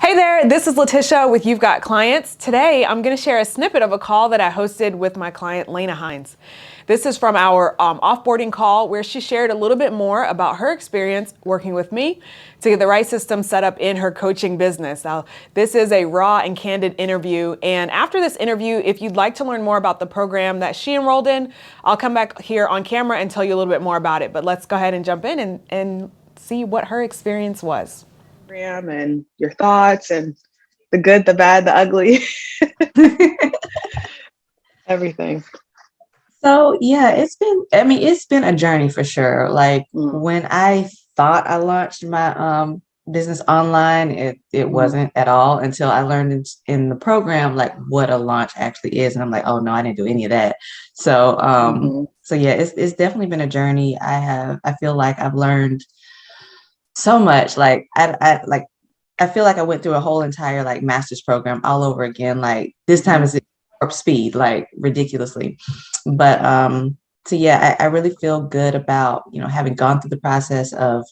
Hey there, this is LaTisha with You've Got Clients. Today, I'm going to share a snippet of a call that I hosted with my client, Lana Hinds. This is from our offboarding call where she shared a little bit more about her experience working with me to get the right system set up in her coaching business. Now, this is a raw and candid interview. And after this interview, if you'd like to learn more about the program that she enrolled in, I'll come back here on camera and tell you a little bit more about it. But let's go ahead and jump in and see what her experience was. And your thoughts and the good, the bad, the ugly, everything. So yeah, it's been a journey for sure. Like when I thought I launched my business online, it wasn't at all until I learned in the program like what a launch actually is. And I'm like, oh no, I didn't do any of that. So so yeah, it's definitely been a journey. I feel like I've learned so much. Like I feel like I went through a whole entire like master's program all over again. Like this time is warp speed, like ridiculously. But so yeah, I really feel good about, having gone through the process of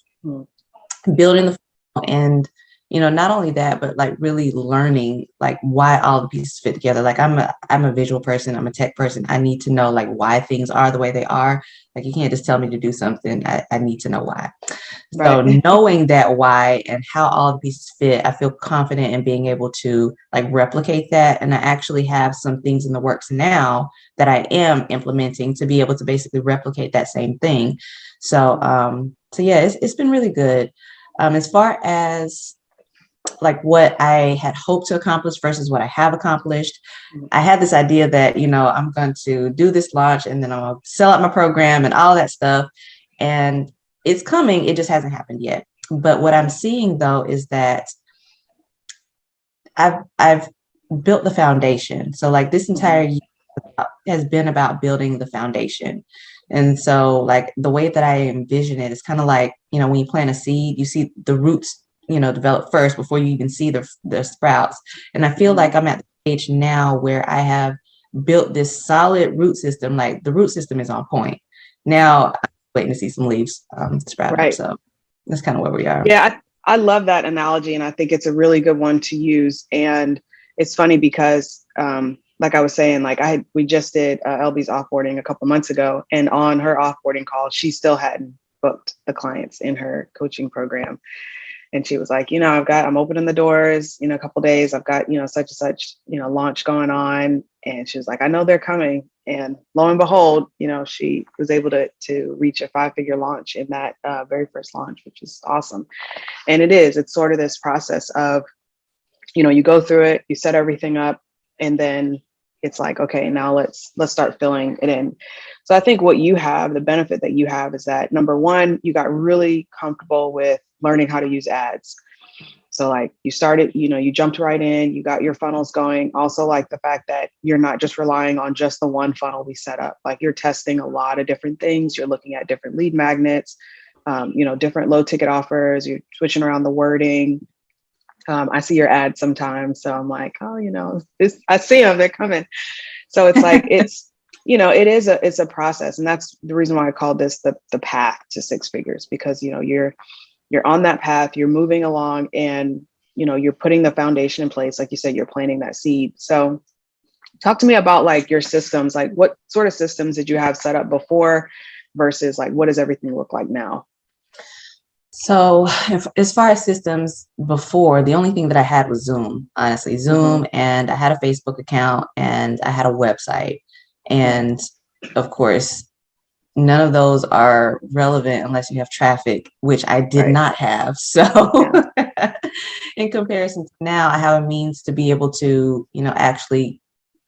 building the and not only that, but like really learning like why all the pieces fit together. Like I'm a visual person, I'm a tech person. I need to know like why things are the way they are. Like you can't just tell me to do something. I need to know why. So knowing that why and how all the pieces fit, I feel confident in being able to like replicate that. And I actually have some things in the works now that I am implementing to be able to basically replicate that same thing. So so yeah, it's been really good. As far as like what I had hoped to accomplish versus what I have accomplished. I had this idea that, I'm going to do this launch and then I'm going to sell out my program and all that stuff. And it's coming. It just hasn't happened yet. But what I'm seeing though, is that I've built the foundation. So like this entire year has been about building the foundation. And so like the way that I envision it is kind of like, when you plant a seed, you see the roots develop first before you even see the sprouts. And I feel like I'm at the stage now where I have built this solid root system. Like the root system is on point. Now I'm waiting to see some leaves sprout up. So that's kind of where we are. Yeah, I love that analogy. And I think it's a really good one to use. And it's funny because like I was saying, like we just did LB's offboarding a couple months ago. And on her offboarding call, she still hadn't booked the clients in her coaching program. And she was like, I'm opening the doors, a couple of days. I've got, such and such, launch going on. And she was like, I know they're coming. And lo and behold, she was able to reach a 5-figure launch in that very first launch, which is awesome. And it's sort of this process of, you go through it, you set everything up, and then it's like, okay, now let's start filling it in. So I think what you have, the benefit that you have is that number one, you got really comfortable with learning how to use ads. So like you started, you jumped right in, you got your funnels going. Also like the fact that you're not just relying on just the one funnel we set up. Like you're testing a lot of different things. You're looking at different lead magnets, different low ticket offers. You're switching around the wording. I see your ads sometimes. So I'm like, oh, I see them, they're coming. So it's like, it's a process. And that's the reason why I call this the path to 6 figures, because, you're on that path, you're moving along and, you're putting the foundation in place. Like you said, you're planting that seed. So talk to me about like your systems, like what sort of systems did you have set up before versus like, what does everything look like now? So as far as systems before, the only thing that I had was Zoom, honestly, Zoom, and I had a Facebook account and I had a website. And of course, none of those are relevant unless you have traffic, which I did not have. So in comparison to now, I have a means to be able to, actually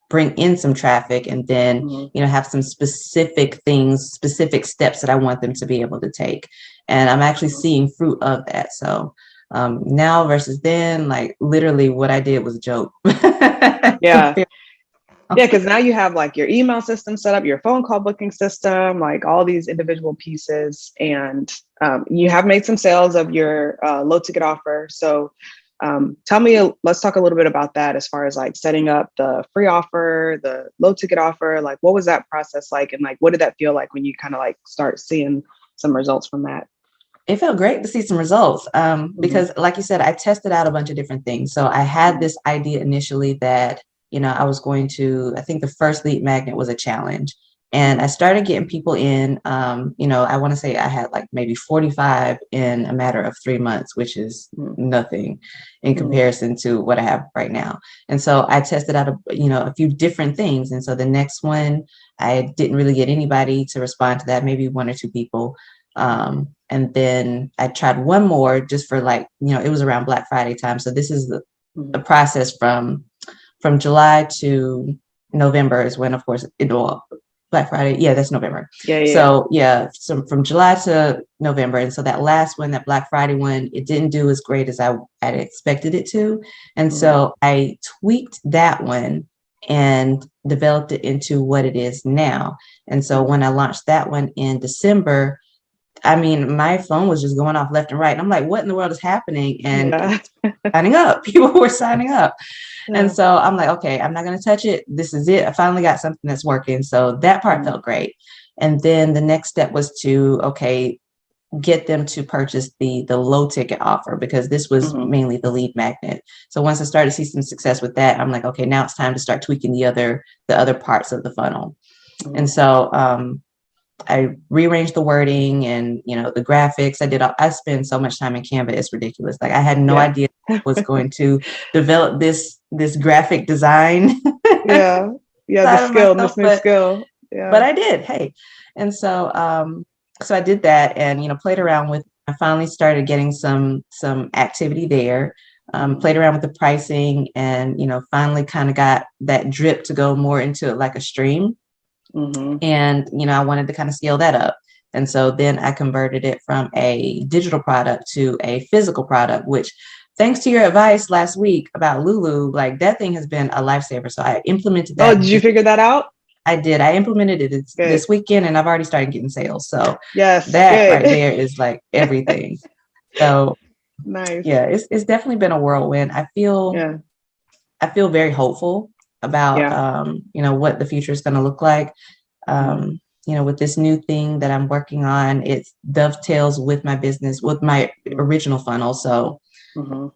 bring in some traffic and then, have some specific steps that I want them to be able to take. And I'm actually seeing fruit of that. So now versus then, like literally what I did was a joke. Yeah. Yeah, because now you have like your email system set up, your phone call booking system, like all these individual pieces. And you have made some sales of your low ticket offer. So let's talk a little bit about that as far as like setting up the free offer, the low ticket offer. Like what was that process like? And like, what did that feel like when you kind of like start seeing some results from that? it felt great to see some results. Because like you said, I tested out a bunch of different things. So I had this idea initially that, I was going to, I think the first lead magnet was a challenge. And I started getting people in, I want to say I had like maybe 45 in a matter of 3 months, which is nothing in comparison to what I have right now. And so I tested out, a few different things. And so the next one, I didn't really get anybody to respond to that, maybe 1 or 2 people. And then I tried one more just for like, it was around Black Friday time. So this is the process from July to November is when, of course, Black Friday. Yeah, that's November. So from July to November. And so that last one, that Black Friday one, it didn't do as great as I had expected it to. And so I tweaked that one and developed it into what it is now. And so when I launched that one in December, I mean, my phone was just going off left and right. And I'm like, what in the world is happening? And signing up. People were signing up. And so I'm like, okay, I'm not going to touch it. This is it. I finally got something that's working. So that part felt great. And then the next step was to, get them to purchase the low ticket offer, because this was mainly the lead magnet. So once I started to see some success with that, I'm like, okay, now it's time to start tweaking the other parts of the funnel. And so, I rearranged the wording and, the graphics. I spend so much time in Canva. It's ridiculous. Like I had no idea I was going to develop this graphic design. The skill, this new skill. Yeah. But I did. Hey. And so, so I did that and, played around with, I finally started getting some activity there, played around with the pricing and, finally kind of got that drip to go more into like a stream. And, I wanted to kind of scale that up. And so then I converted it from a digital product to a physical product, which thanks to your advice last week about Lulu, like that thing has been a lifesaver. So I implemented that. Oh, did you figure that out? I did. I implemented it this weekend and I've already started getting sales. So yes, that right there is like everything. So nice. Yeah, it's definitely been a whirlwind. I feel very hopeful about what the future is going to look like. With this new thing that I'm working on, it dovetails with my business, with my original funnel. So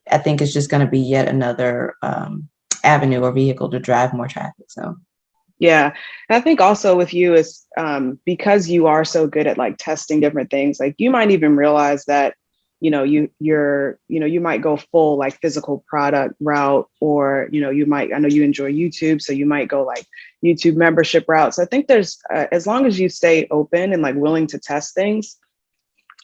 I think it's just going to be yet another avenue or vehicle to drive more traffic. So yeah. And I think also with you is because you are so good at like testing different things, like you might even realize that you might go full like physical product route, or, I know you enjoy YouTube, so you might go like YouTube membership route. So I think there's, as long as you stay open and like willing to test things,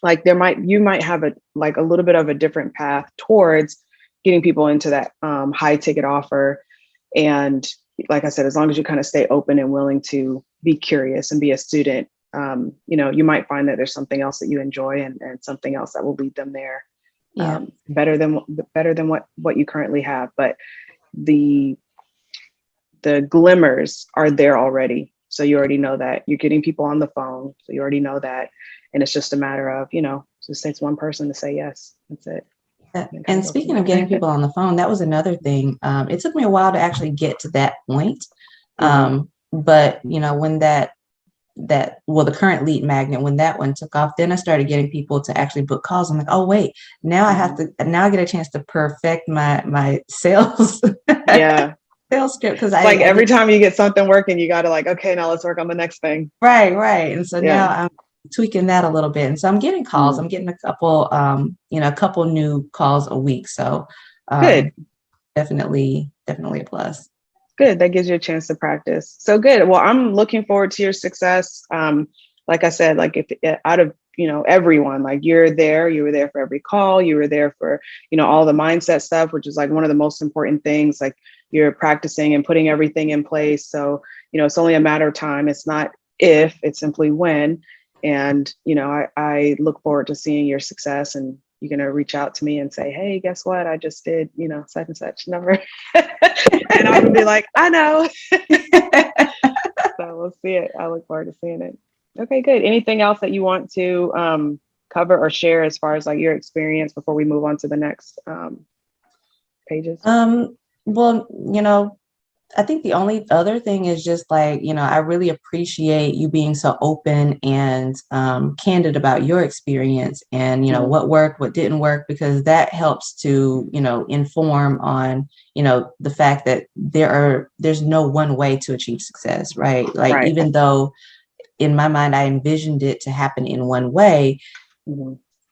like you might have a little bit of a different path towards getting people into that high ticket offer. And like I said, as long as you kind of stay open and willing to be curious and be a student, you might find that there's something else that you enjoy and something else that will lead them there. Better than what you currently have. But the glimmers are there already. So you already know that you're getting people on the phone. So you already know that. And it's just a matter of, just takes one person to say yes. That's it. And speaking of getting people on the phone, that was another thing. It took me a while to actually get to that point. But when the current lead magnet, when that one took off, then I started getting people to actually book calls. I'm like, oh wait, now I get a chance to perfect my sales. Sales script, because every time you get something working, you got to like, okay, now let's work on the next thing. Right. And so now I'm tweaking that a little bit, and so I'm getting calls. I'm getting a couple new calls a week. So good, definitely a plus. Good. That gives you a chance to practice. So good. Well, I'm looking forward to your success. Like I said, like if out of, everyone, like you were there for every call, you were there for, all the mindset stuff, which is like one of the most important things, like you're practicing and putting everything in place. So, it's only a matter of time. It's not if, it's simply when. And, I look forward to seeing your success, and you're going to reach out to me and say, hey, guess what? I just did, such and such number. And I'm going to be like, I know. So we'll see it. I look forward to seeing it. Okay, good. Anything else that you want to cover or share as far as like your experience before we move on to the next pages? Well, I think the only other thing is just like, I really appreciate you being so open and candid about your experience and, what worked, what didn't work, because that helps to, inform on, the fact that there's no one way to achieve success, right? Like, Right. even though in my mind, I envisioned it to happen in one way,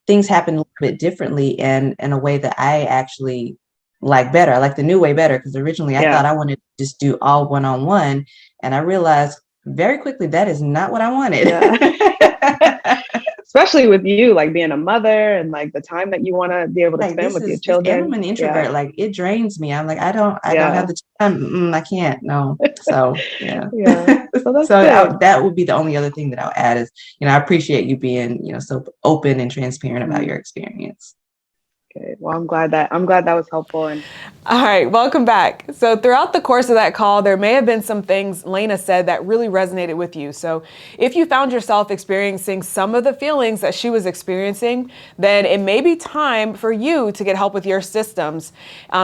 things happen a little bit differently and in a way that I actually like better. I like the new way better because originally I thought I wanted to just do all one-on-one, and I realized very quickly that is not what I wanted. Yeah. Especially with you, like being a mother and like the time that you want to be able to Like spend with your and I'm children. an introvert. Like it drains me. I'm like, I don't have the time. I can't. No. So yeah. Yeah. So that's So good. that would be the only other thing that I'll add is, I appreciate you being, so open and transparent about your experience. Okay. Well, I'm glad that was helpful. And all right, welcome back. So throughout the course of that call, there may have been some things Lana said that really resonated with you. So if you found yourself experiencing some of the feelings that she was experiencing, then it may be time for you to get help with your systems.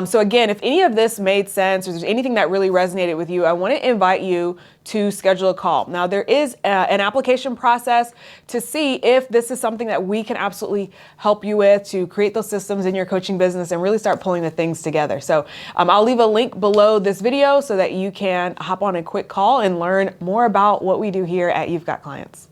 So again, if any of this made sense or there's anything that really resonated with you, I want to invite you to schedule a call. Now, there is an application process to see if this is something that we can absolutely help you with to create those systems in your coaching business and really start pulling the things together. So I'll leave a link below this video so that you can hop on a quick call and learn more about what we do here at You've Got Clients.